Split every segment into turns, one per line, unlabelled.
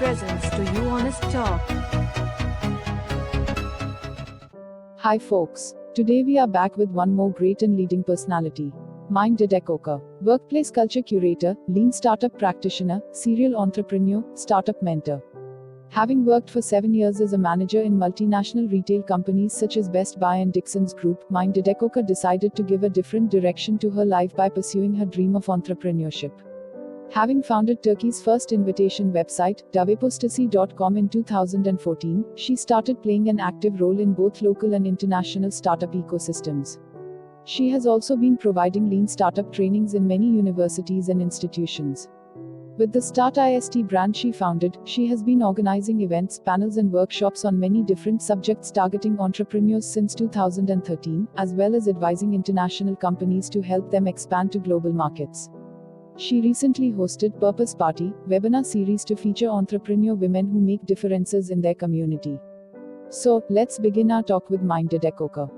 presents to you Honest Talk.
Hi folks, today we are back with one more great and leading personality. Kocadag Dedekoca, workplace culture curator, lean startup practitioner, serial entrepreneur, startup mentor. Having worked for 7 years as a manager in multinational retail companies such as Buy and Dixons Group, Kocadag Dedekoca decided to give a different direction to her life by pursuing her dream of entrepreneurship. Having founded Turkey's first invitation website, davepostasy.com in 2014, she started playing an active role in both local and international startup ecosystems. She has also been providing lean startup trainings in many universities and institutions. With the Start-IST brand she founded, she has been organizing events, panels and workshops on many different subjects targeting entrepreneurs since 2013, as well as advising international companies to help them expand to global markets. She recently hosted Purpose Party, webinar series to feature entrepreneur women who make differences in their community. So, let's begin our talk with Kocadag Dedekoca.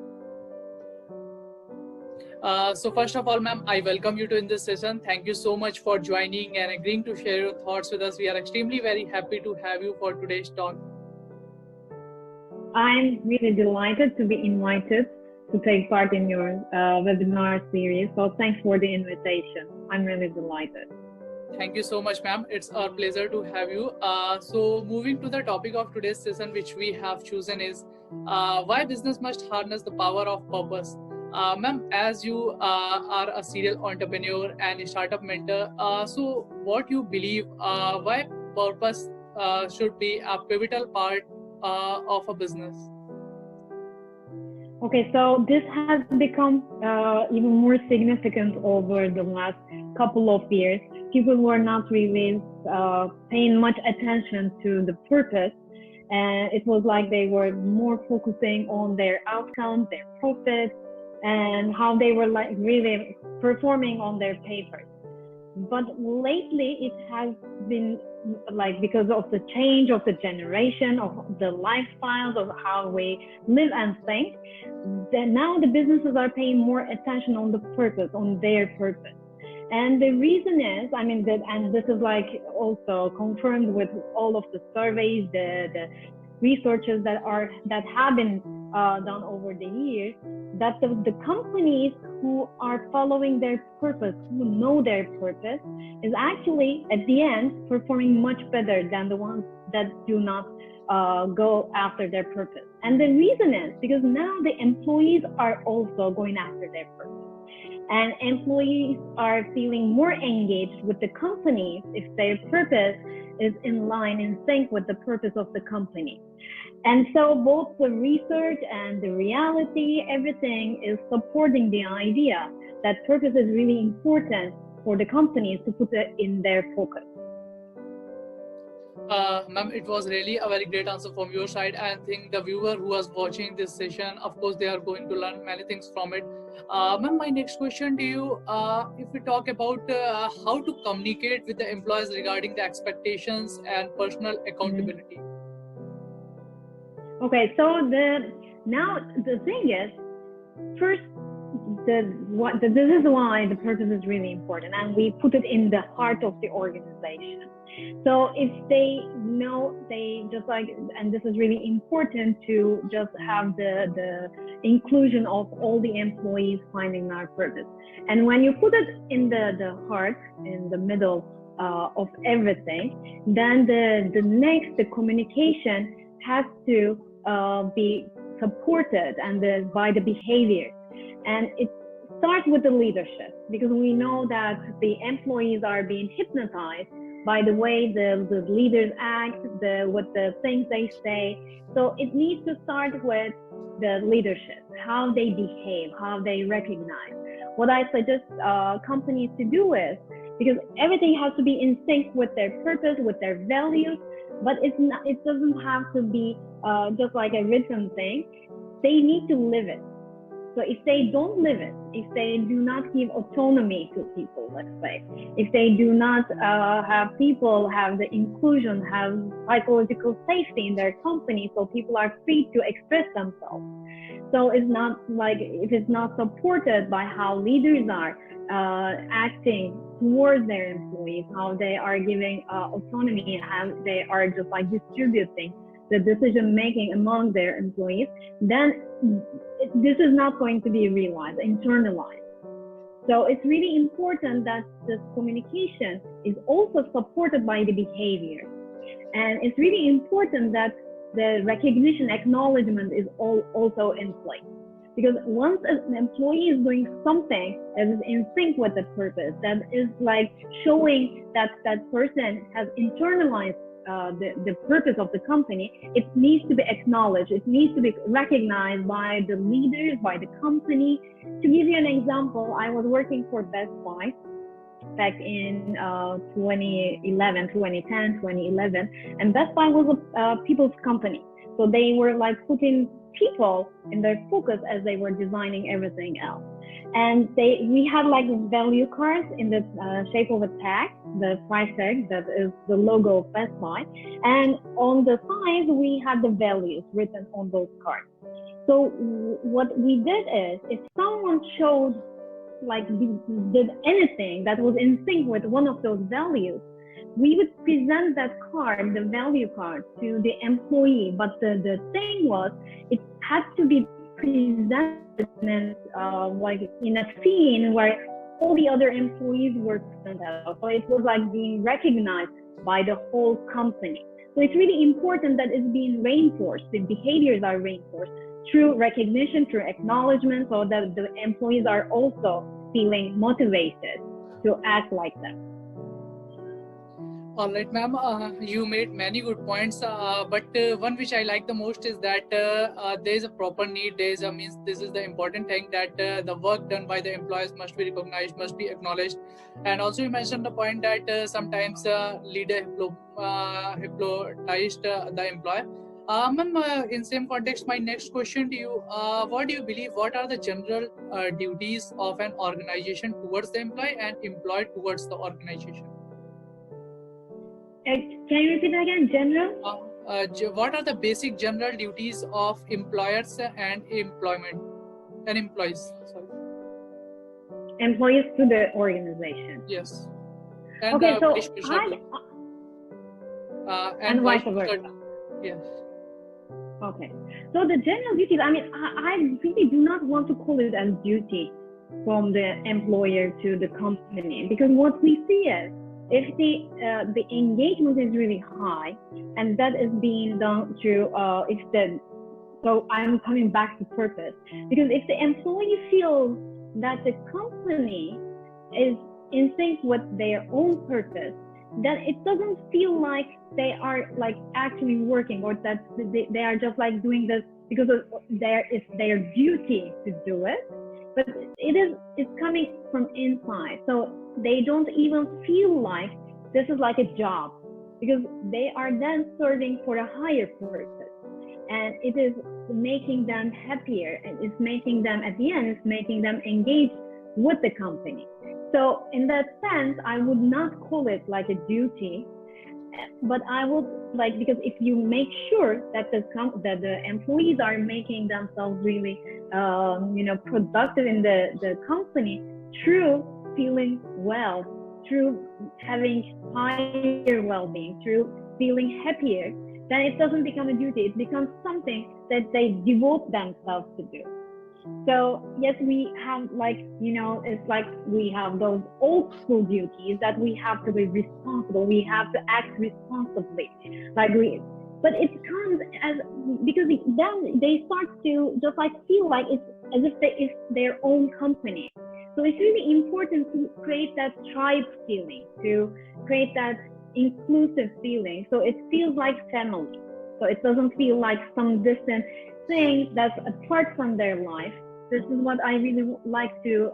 So first of all, ma'am, I welcome you to in this session. Thank you so much for joining and agreeing to share your thoughts with us. We are extremely very happy to have you for today's talk.
I'm really delighted to be invited to take part in your webinar series. So thanks for the invitation. I'm really delighted.
Thank you so much, ma'am. It's our pleasure to have you. So moving to the topic of today's session, which we have chosen is why business must harness the power of purpose. Ma'am, as you are a serial entrepreneur and a startup mentor, so what you believe, why purpose should be a pivotal part of a business?
Okay, so this has become even more significant over the last couple of years. People were not really paying much attention to the purpose, and it was like they were more focusing on their outcomes, their profits, and how they were like really performing on their papers. But lately it has been like, because of the change of the generation, of the lifestyles, of how we live and think, then now the businesses are paying more attention on the purpose, on their purpose. And the reason is, I mean, and this is like also confirmed with all of the surveys, the researches that have been done over the years, that the companies who are following their purpose, who know their purpose, is actually at the end performing much better than the ones that do not go after their purpose. And the reason is because now the employees are also going after their purpose. And employees are feeling more engaged with the companies if their purpose is in line, in sync with the purpose of the company. And so both the research and the reality, everything is supporting the idea that purpose is really important for the companies to put it in their focus.
Ma'am, it was really a very great answer from your side. I think the viewer who was watching this session, of course, they are going to learn many things from it. Ma'am, my next question to you, if we talk about how to communicate with the employees regarding the expectations and personal accountability.
Okay, so now the thing is, first, this is why the purpose is really important, and we put it in the heart of the organization. So if they know, they just like, and this is really important to just have the inclusion of all the employees finding our purpose. And when you put it in the heart, in the middle of everything, then the communication has to be supported and by the behavior. And it starts with the leadership, because we know that the employees are being hypnotized by the way the leaders act, with the things they say. So it needs to start with the leadership, how they behave, how they recognize. What I suggest companies to do is, because everything has to be in sync with their purpose, with their values, but it doesn't have to be just like a written thing. They need to live it. So if they don't live it, if they do not give autonomy to people, let's say, if they do not have people have the inclusion, have psychological safety in their company, so people are free to express themselves. So it's not like, if it's not supported by how leaders are acting towards their employees, how they are giving autonomy, how they are just like distributing the decision making among their employees, then this is not going to be realized, internalized. So it's really important that this communication is also supported by the behavior. And it's really important that the recognition, acknowledgement is also in place. Because once an employee is doing something that is in sync with the purpose, that is like showing that that person has internalized the purpose of the company, it needs to be acknowledged. It needs to be recognized by the leaders, by the company. To give you an example, I was working for Best Buy back in 2011, and Best Buy was a people's company. So they were like putting people in their focus as they were designing everything else. And we had like value cards in the shape of a tag, the price tag that is the logo of Best Buy. And on the side, we had the values written on those cards. So what we did is, if someone showed, like did anything that was in sync with one of those values, we would present that card, the value card, to the employee. But the thing was, it had to be presented in, like in a scene where all the other employees were present. So it was like being recognized by the whole company. So it's really important that it's being reinforced. The behaviors are reinforced through recognition, through acknowledgement, so that the employees are also feeling motivated to act like that.
All right, ma'am, you made many good points, but one which I like the most is that there is a proper need, there is a means, this is the important thing, that the work done by the employees must be recognized, must be acknowledged. And also you mentioned the point that sometimes leader hypnotized the employee. Ma'am, in same context, my next question to you, what do you believe, what are the general duties of an organization towards the employee and employee towards the organization?
Can you repeat that again? General?
What are the basic general duties of employers and employees? Sorry.
Employees to the organization.
Yes. And
okay, so
and
vice versa.
Yes.
Okay. So the general duties, I mean, I really do not want to call it as duty from the employer to the company, because what we see is, if the engagement is really high, and that is being done through so I'm coming back to purpose, because if the employee feels that the company is in sync with their own purpose, then it doesn't feel like they are like actually working, or that they are just like doing this because it's their duty to do it, but it's coming from inside. So they don't even feel like this is like a job, because they are then serving for a higher purpose, and it is making them happier, and it's making them, at the end, it's making them engage with the company. So in that sense, I would not call it like a duty, but I would like, because if you make sure that the employees are making themselves really productive in the company through feeling well, through having higher well-being, through feeling happier, then it doesn't become a duty. It becomes something that they devote themselves to do. So yes, we have it's like we have those old school duties that we have to be responsible. We have to act responsibly, but it comes as, because then they start to just like feel like it's as if it's their own company. So it's really important to create that tribe feeling, to create that inclusive feeling, so it feels like family. So it doesn't feel like some distant thing that's apart from their life. This is what I really like to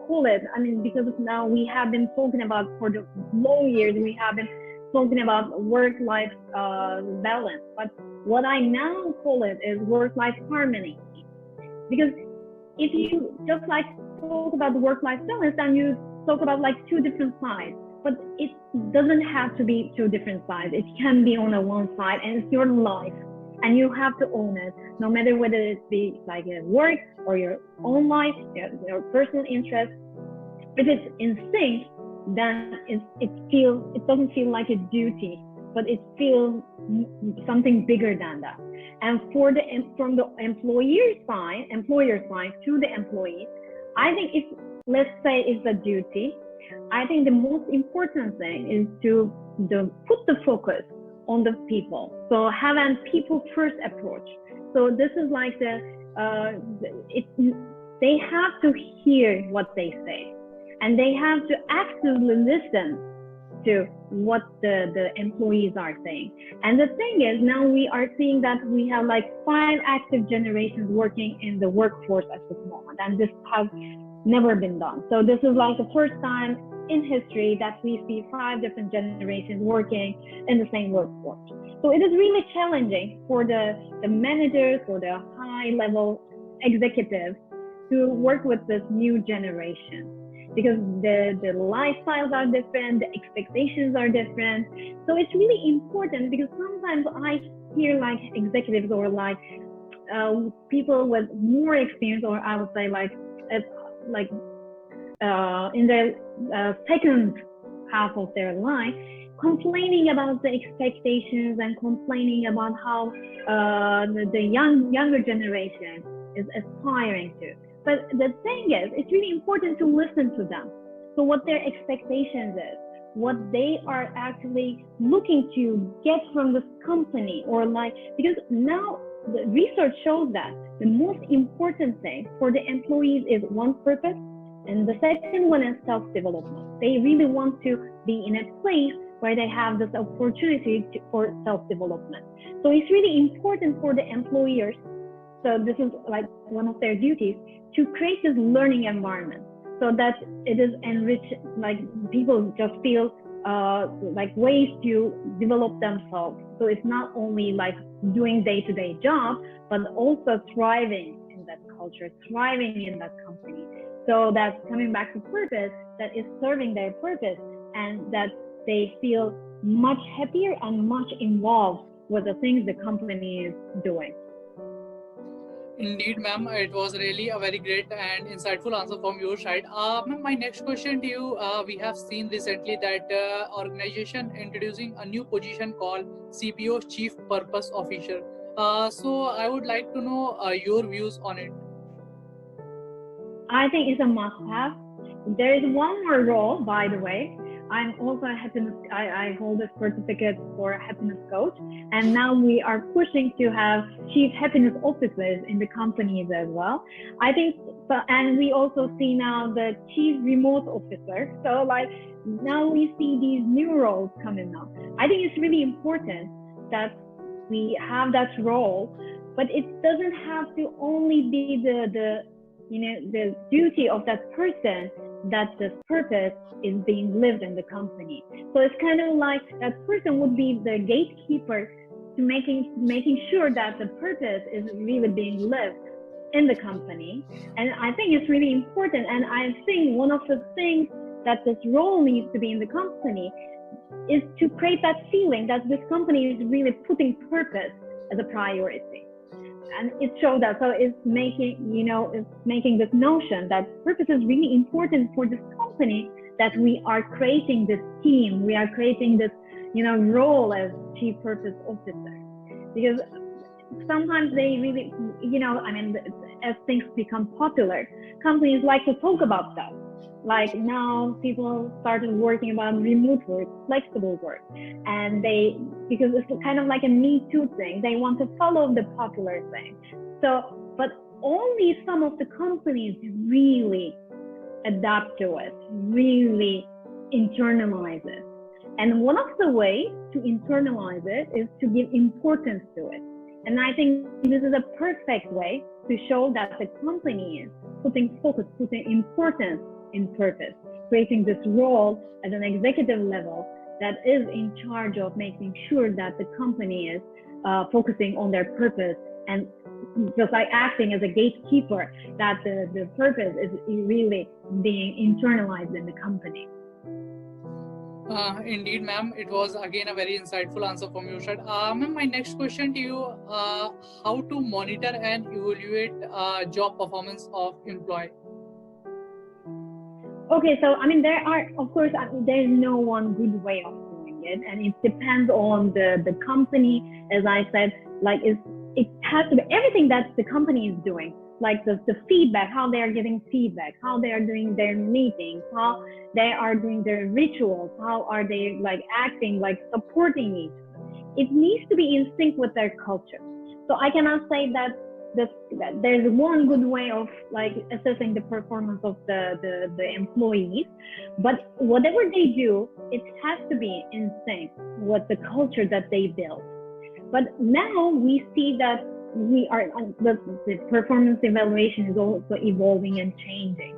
call it. I mean, because now we have been talking about, for the long years, we have been talking about work-life balance. But what I now call it is work-life harmony. Because if you just like talk about the work-life balance, then you talk about like two different sides. But it doesn't have to be two different sides. It can be on a one side, and it's your life. and you have to own it, no matter whether it be like your work or your own life, your personal interest. If it's in sync, then it doesn't feel like a duty, but it feels something bigger than that. And from the employer side to the employee, I think let's say it's a duty, I think the most important thing is to put the focus on the people. So have a people first approach. So this is like they have to hear what they say, and they have to actively listen to what the employees are saying. And the thing is, now we are seeing that we have like 5 active generations working in the workforce at this moment, and this has never been done. So this is like the first time in history that we see 5 different generations working in the same workforce. So it is really challenging for the managers or the high level executives to work with this new generation, because the lifestyles are different, the expectations are different. So it's really important, because sometimes I hear like executives or like people with more experience, or I would say in their second half of their life, complaining about the expectations and complaining about how the younger generation is aspiring to. But the thing is, it's really important to listen to them. So what their expectations is, what they are actually looking to get from this company, or like, because now the research shows that the most important thing for the employees is one, purpose, and the second one is self-development. They really want to be in a place where they have this opportunity for self-development. So it's really important for the employers. So this is like one of their duties, to create this learning environment so that it is enriched, like people just feel like ways to develop themselves. So it's not only like doing day-to-day job, but also thriving in that culture, thriving in that company. So that's coming back to purpose, that is serving their purpose, and that they feel much happier and much involved with the things the company is doing.
Indeed, ma'am, it was really a very great and insightful answer from your side. Ma'am, my next question to you, we have seen recently that organization introducing a new position called CPO, Chief Purpose Officer. So I would like to know your views on it.
I think it's a must-have. There is one more role, by the way. I'm also a happiness, I hold a certificate for a happiness coach, and now we are pushing to have chief happiness officers in the companies as well. I think, and we also see now the chief remote officer. So like now we see these new roles coming up. I think it's really important that we have that role, but it doesn't have to only be the duty of that person, that the purpose is being lived in the company. So it's kind of like that person would be the gatekeeper to making sure that the purpose is really being lived in the company. And I think it's really important. And I think one of the things that this role needs to be in the company is to create that feeling that this company is really putting purpose as a priority. And it shows that, so it's making this notion that purpose is really important for this company, that we are creating this team, we are creating this, role as chief purpose officer. Because sometimes they really, as things become popular, companies like to talk about that. Like now people started working about remote work, flexible work, and because it's kind of like a Me Too thing, they want to follow the popular thing. So, but only some of the companies really adapt to it, really internalize it. And one of the ways to internalize it is to give importance to it. And I think this is a perfect way to show that the company is putting focus, putting importance in purpose, creating this role at an executive level that is in charge of making sure that the company is focusing on their purpose, and just like acting as a gatekeeper, that the purpose is really being internalized in the company.
Indeed, ma'am. It was again a very insightful answer from your side. Ma'am, my next question to you: how to monitor and evaluate job performance of employee?
Okay, so I mean, there are, of course, there's no one good way of doing it, and it depends on the company. As I said, like it has to be everything that the company is doing, like the feedback, how they are getting feedback, how they are doing their meetings, how they are doing their rituals, how are they like acting, like supporting each other. It needs to be in sync with their culture. So I cannot say that there's one good way of like assessing the performance of the employees, but whatever they do, it has to be in sync with the culture that they build. But now we see that the performance evaluation is also evolving and changing,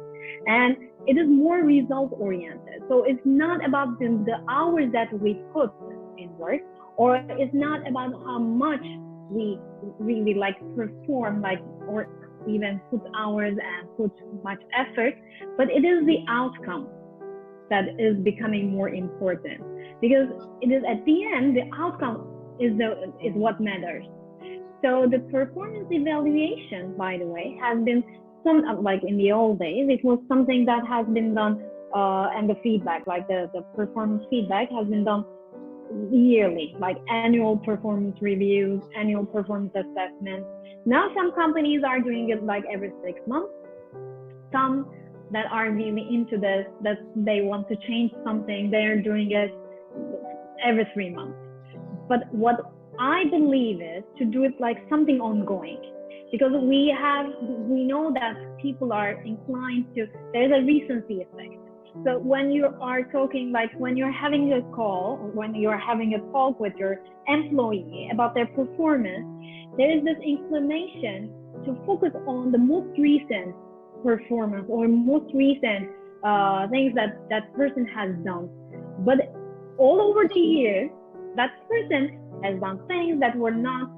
and it is more result oriented. So it's not about the hours that we put in work, or it's not about how much we really like perform, like, or even put hours and put much effort, but it is the outcome that is becoming more important, because it is at the end, the outcome is what matters. So the performance evaluation, by the way, has been like in the old days, it was something that has been done, and the feedback, like the performance feedback has been done yearly, like annual performance reviews, annual performance assessments. Now some companies are doing it like every 6 months. Some that are really into this, that they want to change something, they are doing it every 3 months. But what I believe is to do it like something ongoing, because we know that people are inclined to, there's a recency effect. So when you are talking, like when you're having a call, or when you're having a talk with your employee about their performance, there is this inclination to focus on the most recent performance or most recent things that person has done. But all over the year, that person has done things that were not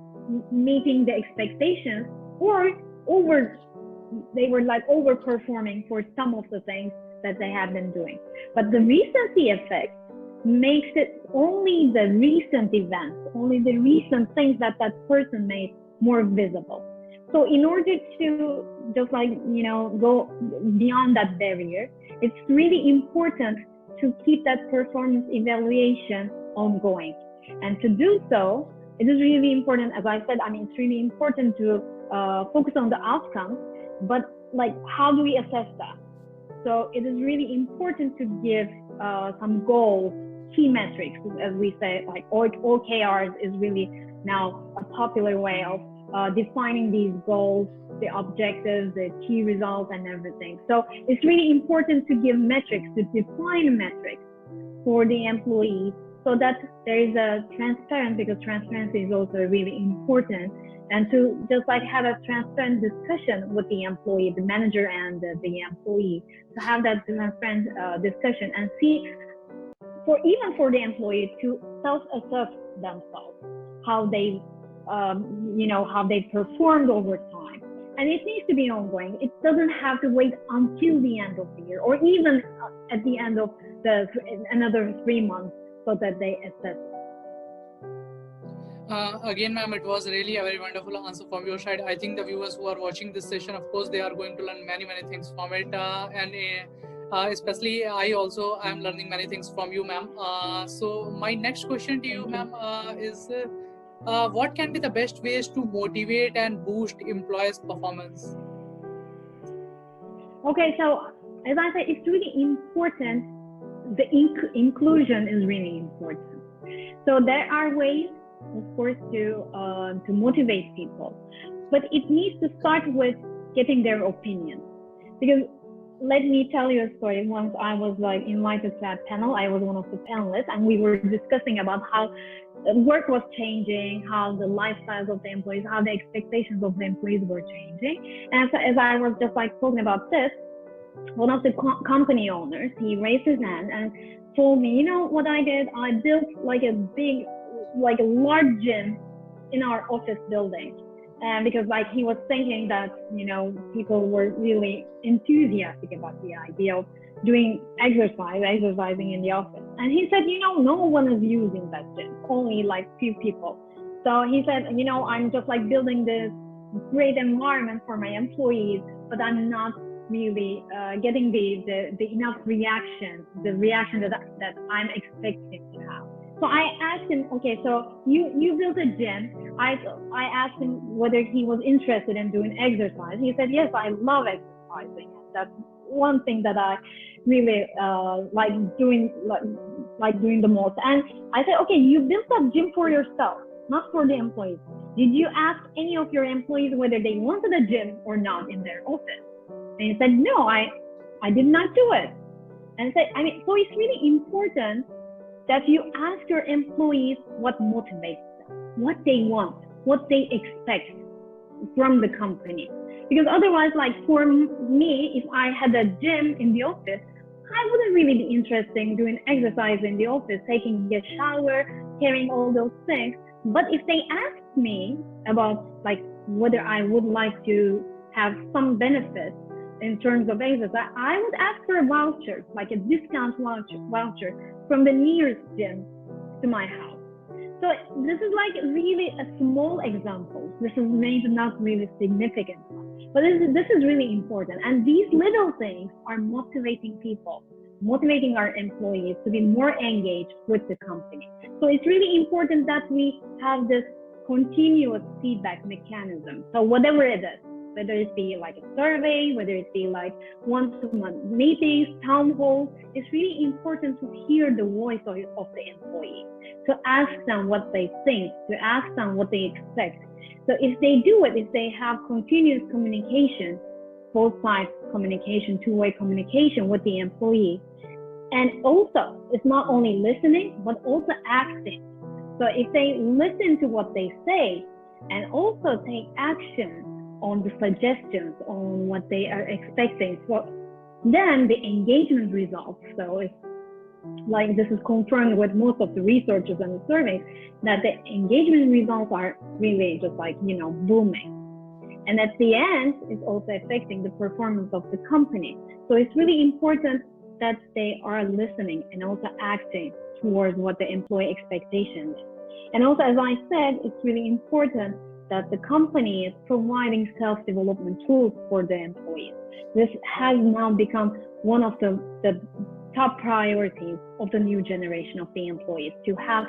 meeting the expectations, or they were like overperforming for some of the things that they have been doing. But the recency effect makes it only the recent events, only the recent things that person made more visible. So in order to just like, go beyond that barrier, it's really important to keep that performance evaluation ongoing. And to do so, it is really important, as I said, it's really important to focus on the outcomes, but like, how do we assess that? So it is really important to give some goals, key metrics, as we say, like OKRs is really now a popular way of defining these goals, the objectives, the key results, and everything. So it's really important to give metrics, to define metrics for the employees, so that there is a transparency, because transparency is also really important, and to just like have a transparent discussion with the employee, the manager and the employee, to have that transparent discussion and see, even for the employee to self-assess themselves, how they, how they performed over time. And it needs to be ongoing. It doesn't have to wait until the end of the year, or even at the end of another 3 months, so that they assess it.
Again, ma'am, it was really a very wonderful answer from your side. I think the viewers who are watching this session, of course, they are going to learn many things from it, and especially I also am learning many things from you, ma'am. So my next question to you, ma'am, is what can be the best ways to motivate and boost employees' performance?
Okay, so as I said, it's really important. The inclusion is really important. So there are ways, of course, to motivate people, but it needs to start with getting their opinion. Because let me tell you a story. Once I was like invited to that panel, I was one of the panelists, and we were discussing about how work was changing, how the lifestyles of the employees, how the expectations of the employees were changing. And as I was just like talking about this, one of the company owners, he raised his hand and told me, what I did? I built like a large gym in our office building. And because like he was thinking that, people were really enthusiastic about the idea of doing exercising in the office. And he said, no one is using that gym, only like few people. So he said, I'm just like building this great environment for my employees, but I'm not really getting the enough reaction, the reaction that I'm expecting to have. So I asked him, okay, so you built a gym. I asked him whether he was interested in doing exercise. He said, yes, I love exercising. That's one thing that I really like doing the most. And I said, okay, you built that gym for yourself, not for the employees. Did you ask any of your employees whether they wanted a gym or not in their office? And he said, no, I did not do it. And I said, so it's really important that you ask your employees what motivates them, what they want, what they expect from the company. Because otherwise, like for me, if I had a gym in the office, I wouldn't really be interested in doing exercise in the office, taking a shower, carrying all those things. But if they asked me about like whether I would like to have some benefits in terms of exercise, I would ask for a voucher, like a discount voucher from the nearest gym to my house. So this is like really a small example. This is maybe not really significant, but this is really important. And these little things are motivating people, motivating our employees to be more engaged with the company. So it's really important that we have this continuous feedback mechanism. So whatever it is, whether it be like a survey, whether it be like one-to-one meetings, town halls, it's really important to hear the voice of the employee, to ask them what they think, to ask them what they expect. So if they do it, if they have continuous communication, both sides communication, two-way communication with the employee, and also it's not only listening, but also acting. So if they listen to what they say and also take action on the suggestions, on what they are expecting, so then the engagement results. So it's like this is confirmed with most of the researchers and the surveys that the engagement results are really just like, booming. And at the end, it's also affecting the performance of the company. So it's really important that they are listening and also acting towards what the employee expectation is. And also, as I said, it's really important that the company is providing self-development tools for the employees. This has now become one of the top priorities of the new generation of the employees, to have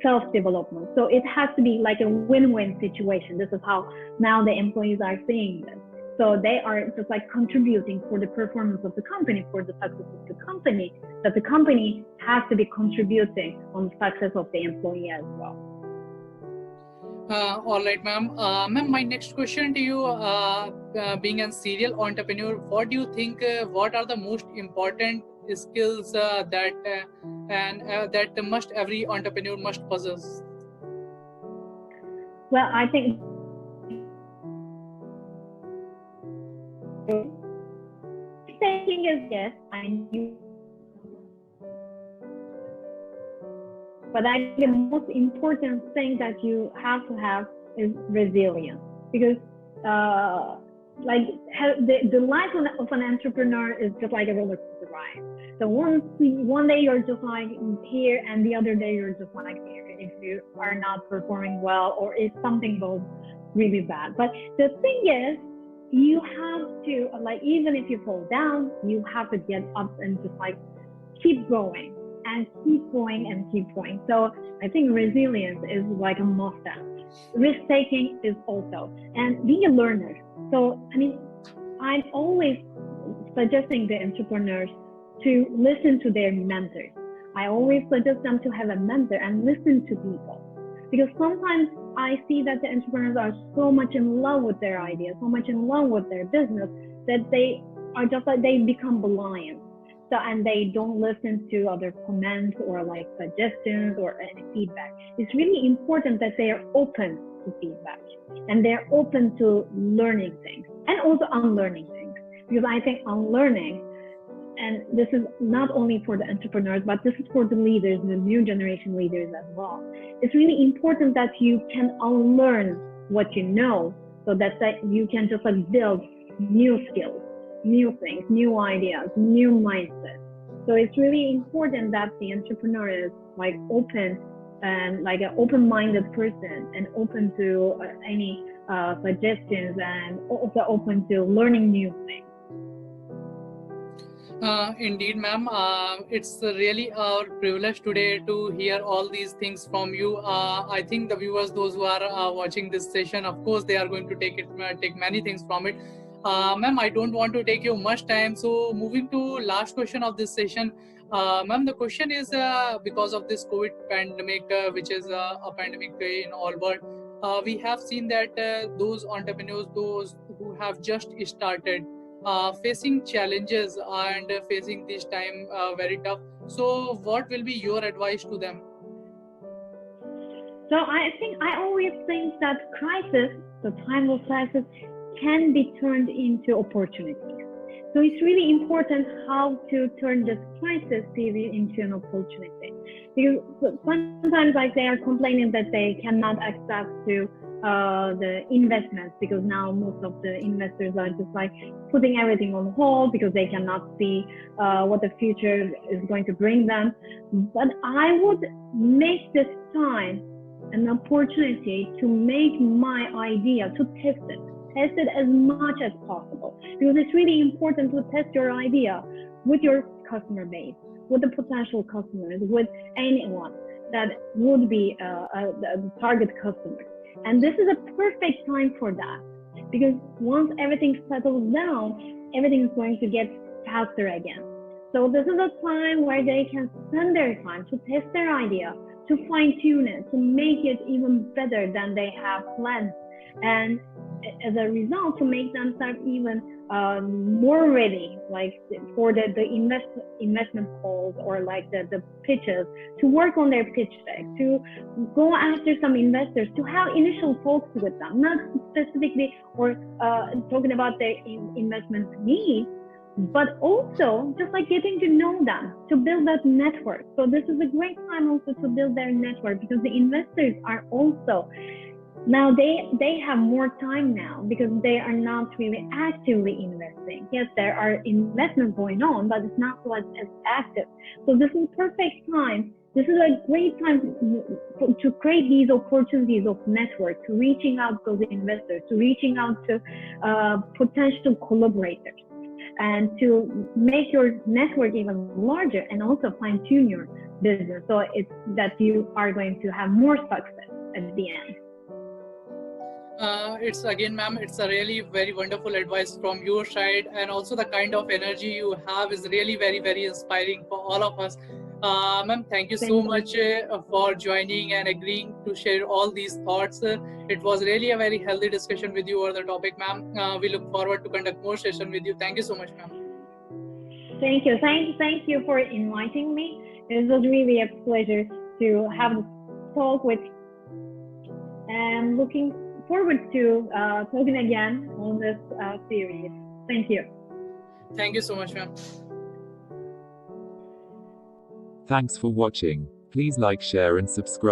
self-development. So it has to be like a win-win situation. This is how now the employees are seeing this. So they are just like contributing for the performance of the company, for the success of the company, that the company has to be contributing on the success of the employee as well.
All right, ma'am. Ma'am, my next question to you, being a serial entrepreneur, what do you think, what are the most important skills that every entrepreneur must possess?
Well, I think saying is yes, I knew. But I think the most important thing that you have to have is resilience, because the life of an entrepreneur is just like a roller coaster ride. So one day you're just like here, and the other day you're just like here if you are not performing well, or if something goes really bad. But the thing is, you have to, like, even if you fall down, you have to get up and just like keep going and keep going and keep going. So I think resilience is like a must-have. Risk-taking is also, and being a learner. So, I'm always suggesting the entrepreneurs to listen to their mentors. I always suggest them to have a mentor and listen to people. Because sometimes I see that the entrepreneurs are so much in love with their idea, so much in love with their business, that they are just like, they become blind. So, and they don't listen to other comments or like suggestions or any feedback. It's really important that they are open to feedback and they're open to learning things and also unlearning things. Because I think unlearning, and this is not only for the entrepreneurs, but this is for the leaders, the new generation leaders as well. It's really important that you can unlearn what you know, so that you can just like build new skills, new things, new ideas, new mindsets. So it's really important that the entrepreneur is like open and like an open-minded person and open to any suggestions and also open to learning new things.
Indeed, ma'am. It's really our privilege today to hear all these things from you. I think the viewers, those who are watching this session, of course, they are going to take many things from it. Ma'am, I don't want to take you much time. So moving to last question of this session, ma'am, the question is because of this COVID pandemic, which is a pandemic in all world, we have seen that those entrepreneurs, those who have just started, facing challenges and facing this time very tough. So what will be your advice to them?
So I always think that crisis, the time of crisis, can be turned into opportunities. So it's really important how to turn this crisis period into an opportunity. Because sometimes like they are complaining that they cannot access to the investments because now most of the investors are just like putting everything on hold because they cannot see what the future is going to bring them. But I would make this time an opportunity to make my idea, to test it as much as possible, because it's really important to test your idea with your customer base, with the potential customers, with anyone that would be a target customer. And this is a perfect time for that, because once everything settles down, everything is going to get faster again. So this is a time where they can spend their time to test their idea, to fine tune it, to make it even better than they have planned. And as a result, to make themselves even more ready, like for the investment calls or like the pitches, to work on their pitch deck, to go after some investors, to have initial talks with them, not specifically or talking about their investment needs, but also just like getting to know them, to build that network. So this is a great time also to build their network, because the investors are also now they have more time now because they are not really actively investing. Yes, there are investments going on, but it's not as active. So this is a perfect time. This is a great time to create these opportunities of network, to reaching out to the investors, to reaching out to potential collaborators, and to make your network even larger and also fine tune your business so it's that you are going to have more success at the end.
It's again, ma'am, it's a really very wonderful advice from your side, and also the kind of energy you have is really very, very inspiring for all of us. Ma'am, thank you so much for joining and agreeing to share all these thoughts. It was really a very healthy discussion with you over the topic, ma'am. We look forward to conduct more session with you. Thank you so much, ma'am.
Thank you. Thank you for inviting me. It was really a pleasure to have this talk with, and looking forward to talking again on this series. Thank you.
Thank you so much, ma'am.
Thanks for watching. Please like, share and subscribe.